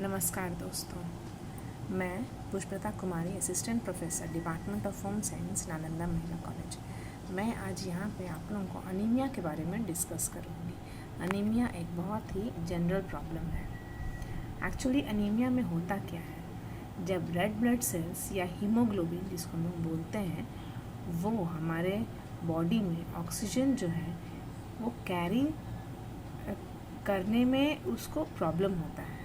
नमस्कार दोस्तों, मैं Pushpalata Kumari, assistant professor, department of home science, Nalanda Mahila college. मैं आज यहाँ पे आप लोगों को अनीमिया के बारे में डिस्कस करूँगी। अनीमिया एक बहुत ही जनरल प्रॉब्लम है। एक्चुअली अनीमिया में होता क्या है, जब रेड ब्लड सेल्स या हीमोग्लोबिन जिसको हम लोग बोलते हैं, वो हमारे बॉडी में ऑक्सीजन जो है वो कैरी करने में उसको प्रॉब्लम होता है।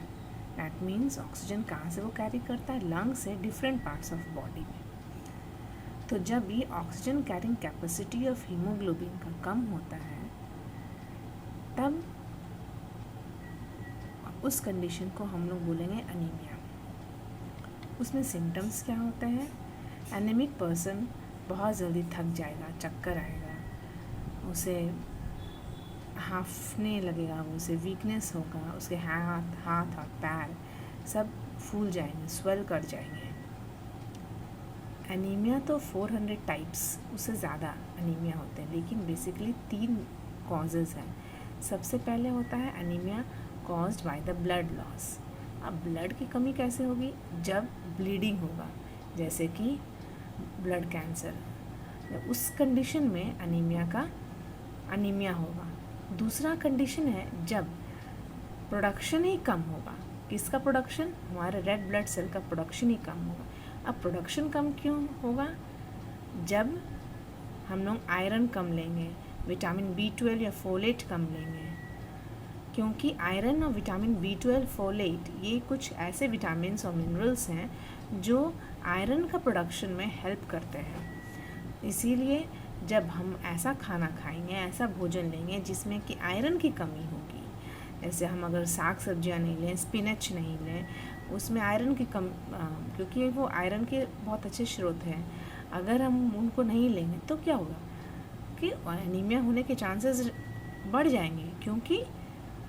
दैट मीन्स ऑक्सीजन कहाँ से वो कैरी करता है? लंग से डिफरेंट पार्ट्स ऑफ बॉडी में। तो जब ये oxygen carrying capacity of haemoglobin का कम होता है, तब उस कंडीशन को हम लोग बोलेंगे अनीमिया। उसमें सिम्टम्स क्या होते हैं? एनीमिक पर्सन बहुत जल्दी थक जाएगा, चक्कर आएगा, उसे हांफने लगेगा, उसे वीकनेस होगा, उसके हाथ और पैर सब फूल जाएंगे, स्वेल कर जाएंगे। एनीमिया तो 400 टाइप्स, उससे ज़्यादा एनीमिया होते हैं, लेकिन बेसिकली 3 कॉजेज़ हैं। सबसे पहले होता है anaemia caused by the blood loss. अब ब्लड की कमी कैसे होगी? जब ब्लीडिंग होगा, जैसे कि ब्लड कैंसर, उस कंडीशन में अनीमिया होगा। दूसरा कंडीशन है जब प्रोडक्शन ही कम होगा। किसका प्रोडक्शन? हमारे रेड ब्लड सेल का प्रोडक्शन ही कम होगा। अब प्रोडक्शन कम क्यों होगा? जब हम लोग आयरन कम लेंगे, विटामिन B12 या फोलेट कम लेंगे, क्योंकि आयरन और विटामिन B12, फोलेट ये कुछ ऐसे विटामिन और मिनरल्स हैं जो आयरन का प्रोडक्शन में हेल्प करते हैं। इसीलिए जब हम ऐसा खाना खाएंगे, ऐसा भोजन लेंगे जिसमें कि आयरन की कमी होगी, जैसे हम अगर साग सब्जियां नहीं लें, स्पिनच नहीं लें, उसमें आयरन की क्योंकि वो आयरन के बहुत अच्छे स्रोत हैं, अगर हम उनको नहीं लेंगे तो क्या होगा कि एनीमिया होने के चांसेस बढ़ जाएंगे, क्योंकि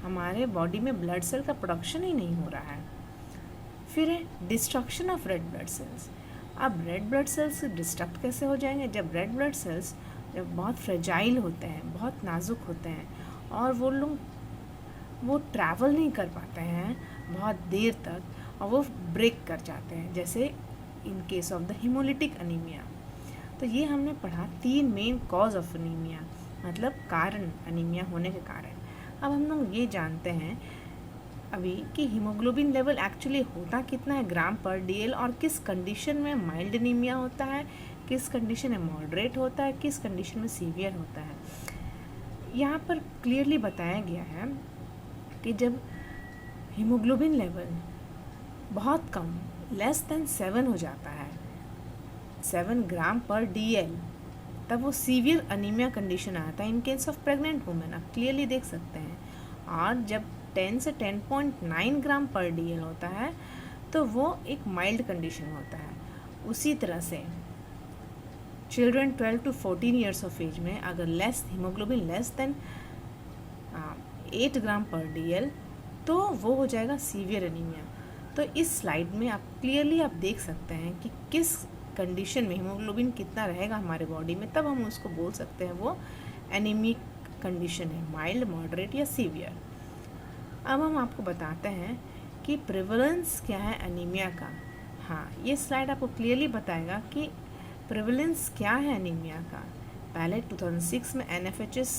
हमारे बॉडी में ब्लड सेल का प्रोडक्शन ही नहीं हो रहा है। फिर है destruction of red blood cells. अब रेड ब्लड सेल्स डिस्ट्रक्ट कैसे हो जाएंगे? जब रेड ब्लड सेल्स जब बहुत फ्रेजाइल होते हैं, बहुत नाजुक होते हैं, और वो ट्रैवल नहीं कर पाते हैं बहुत देर तक, और वो ब्रेक कर जाते हैं, जैसे in case of the haemolytic anaemia. तो ये हमने पढ़ा 3 मेन कॉज ऑफ अनीमिया, मतलब कारण, अनीमिया होने के कारण। अब हम लोग ये जानते हैं अभी कि हीमोग्लोबिन लेवल एक्चुअली होता कितना है ग्राम पर DL, और किस कंडीशन में माइल्ड एनीमिया होता है, किस कंडीशन में मॉडरेट होता है, किस कंडीशन में सीवियर होता है। यहाँ पर क्लियरली बताया गया है कि जब हीमोग्लोबिन लेवल बहुत कम, लेस देन 7 हो जाता है, 7 ग्राम पर DL, तब वो सीवियर अनीमिया कंडीशन आता है in case of pregnant women. आप क्लियरली देख सकते हैं। और जब 10 से 10.9 ग्राम पर DL होता है तो वो एक माइल्ड कंडीशन होता है। उसी तरह से children 12 to 14 years of age में अगर हीमोग्लोबिन लेस देन 8 ग्राम पर DL, तो वो हो जाएगा सीवियर एनीमिया। तो इस स्लाइड में आप क्लियरली देख सकते हैं कि किस कंडीशन में हीमोग्लोबिन कितना रहेगा हमारे बॉडी में, तब हम उसको बोल सकते हैं वो एनीमिक कंडीशन है, माइल्ड, मॉडरेट या सीवियर। अब हम आपको बताते हैं कि प्रेवलेंस क्या है एनीमिया का। हाँ, ये स्लाइड आपको क्लियरली बताएगा कि प्रेवलेंस क्या है एनीमिया का। पहले 2006 में NFHS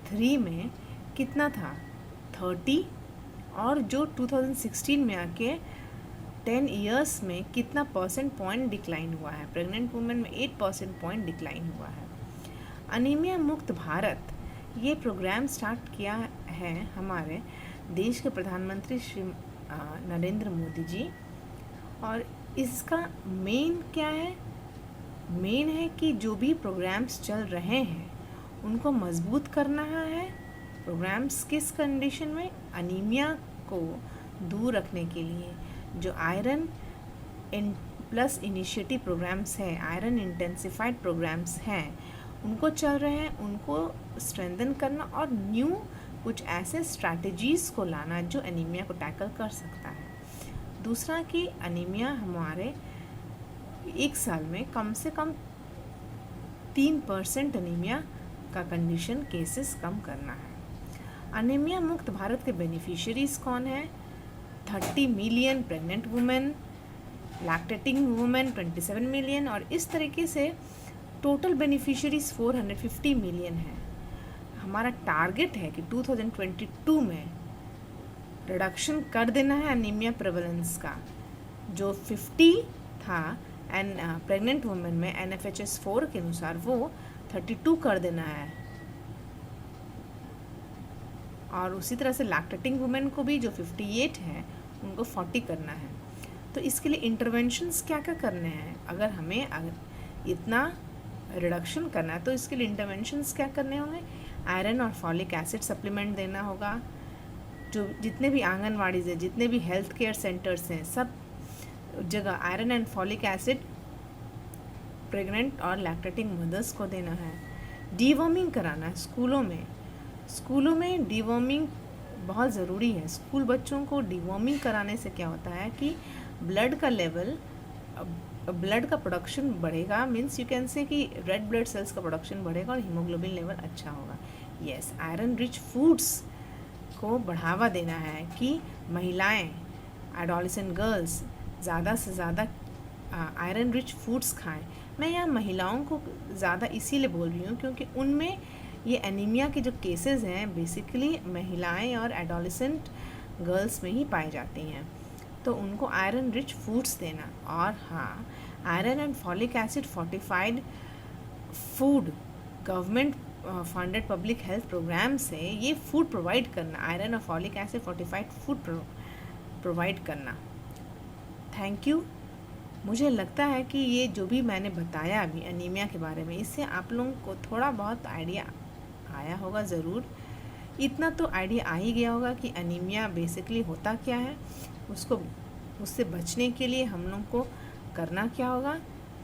3 में कितना था? 30, और जो 2016 में आके 10 ईयर्स में कितना परसेंट पॉइंट डिक्लाइन हुआ है? प्रेग्नेंट वुमेन में 8 परसेंट पॉइंट डिक्लाइन हुआ है। अनीमिया मुक्त भारत, ये प्रोग्राम स्टार्ट किया है हमारे देश के प्रधानमंत्री श्री नरेंद्र मोदी जी। और इसका मेन क्या है? मेन है कि जो भी प्रोग्राम्स चल रहे हैं उनको मजबूत करना है। प्रोग्राम्स किस कंडीशन में? अनीमिया को दूर रखने के लिए जो आयरन प्लस इनिशिएटिव प्रोग्राम्स हैं, आयरन इंटेंसिफाइड प्रोग्राम्स हैं, उनको चल रहे हैं, उनको स्ट्रेंथन करना और न्यू कुछ ऐसे स्ट्रैटेजीज़ को लाना जो एनीमिया को टैकल कर सकता है। दूसरा कि एनीमिया हमारे एक साल में कम से कम 3% एनीमिया का कंडीशन केसेस कम करना है। अनीमिया मुक्त भारत के बेनिफिशियरीज कौन है? 30 50 million pregnant women, lactating women 27 million, और इस तरीके से टोटल बेनिफिशरीज 450 मिलियन है। हमारा टारगेट है कि 2022 में रिडक्शन कर देना है एनीमिया प्रेवलेंस का, जो 50 था एंड प्रेग्नेंट वुमेन में NFHS 4 के अनुसार वो 32 कर देना है, और उसी तरह से लैक्टेटिंग वुमेन को भी जो 58 है उनको 40 करना है। तो इसके लिए इंटरवेंशंस क्या क्या करने हैं, अगर इतना रिडक्शन करना है तो इसके लिए इंटरवेंशंस क्या करने होंगे। आयरन और फॉलिक एसिड सप्लीमेंट देना होगा। जो जितने भी आंगनवाड़ीज हैं, जितने भी हेल्थ केयर सेंटर्स हैं, सब जगह iron and folic acid pregnant और लैक्टेटिंग मदर्स को देना है। डीवर्मिंग कराना है स्कूलों में डीवर्मिंग बहुत ज़रूरी है। स्कूल बच्चों को डीवर्मिंग कराने से क्या होता है कि ब्लड का प्रोडक्शन बढ़ेगा, मीन्स यू कैन से कि रेड ब्लड सेल्स का प्रोडक्शन बढ़ेगा और हीमोग्लोबिन लेवल अच्छा होगा। यस, आयरन रिच फूड्स को बढ़ावा देना है कि महिलाएं, एडोलेसेंट गर्ल्स ज़्यादा से ज़्यादा आयरन रिच फूड्स खाएं। मैं यहाँ महिलाओं को ज़्यादा इसीलिए बोल रही हूँ क्योंकि उनमें ये एनीमिया के जो केसेस हैं बेसिकली महिलाएं और एडोलेसेंट गर्ल्स में ही पाई जाती हैं, तो उनको आयरन रिच फूड्स देना। और हाँ, iron and folic acid fortified food, government funded public health programme से ये फूड प्रोवाइड करना, आयरन और folic acid fortified food provide करना। Thank you. मुझे लगता है कि ये जो भी मैंने बताया अभी एनीमिया के बारे में, इससे आप लोगों को थोड़ा बहुत आइडिया आया होगा ज़रूर। इतना तो आइडिया आ ही गया होगा कि एनीमिया बेसिकली होता क्या है, उससे बचने के लिए हम लोग को करना क्या होगा।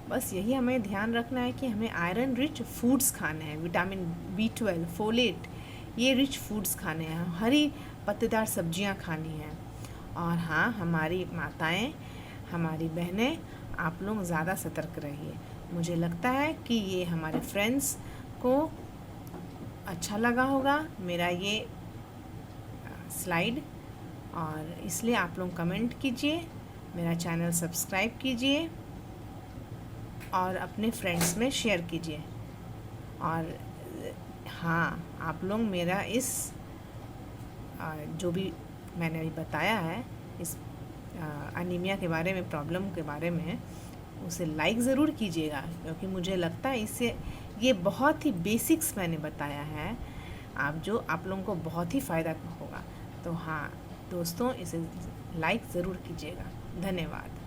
बस यही हमें ध्यान रखना है कि हमें आयरन रिच फूड्स खाने हैं, विटामिन B12, फोलेट, ये रिच फूड्स खाने हैं, हरी पत्तेदार सब्जियां खानी हैं। और हाँ, हमारी माताएं, हमारी बहनें, आप लोग ज़्यादा सतर्क रहिए। मुझे लगता है कि ये हमारे फ्रेंड्स को अच्छा लगा होगा मेरा ये स्लाइड, और इसलिए आप लोग कमेंट कीजिए, मेरा चैनल सब्सक्राइब कीजिए और अपने फ्रेंड्स में शेयर कीजिए। और हाँ, आप लोग मेरा इस जो भी मैंने अभी बताया है इस एनीमिया के बारे में, प्रॉब्लम के बारे में, उसे लाइक ज़रूर कीजिएगा, क्योंकि मुझे लगता है इससे ये बहुत ही बेसिक्स मैंने बताया है आप लोगों को बहुत ही फ़ायदा होगा। तो हाँ दोस्तों, इसे लाइक ज़रूर कीजिएगा। धन्यवाद।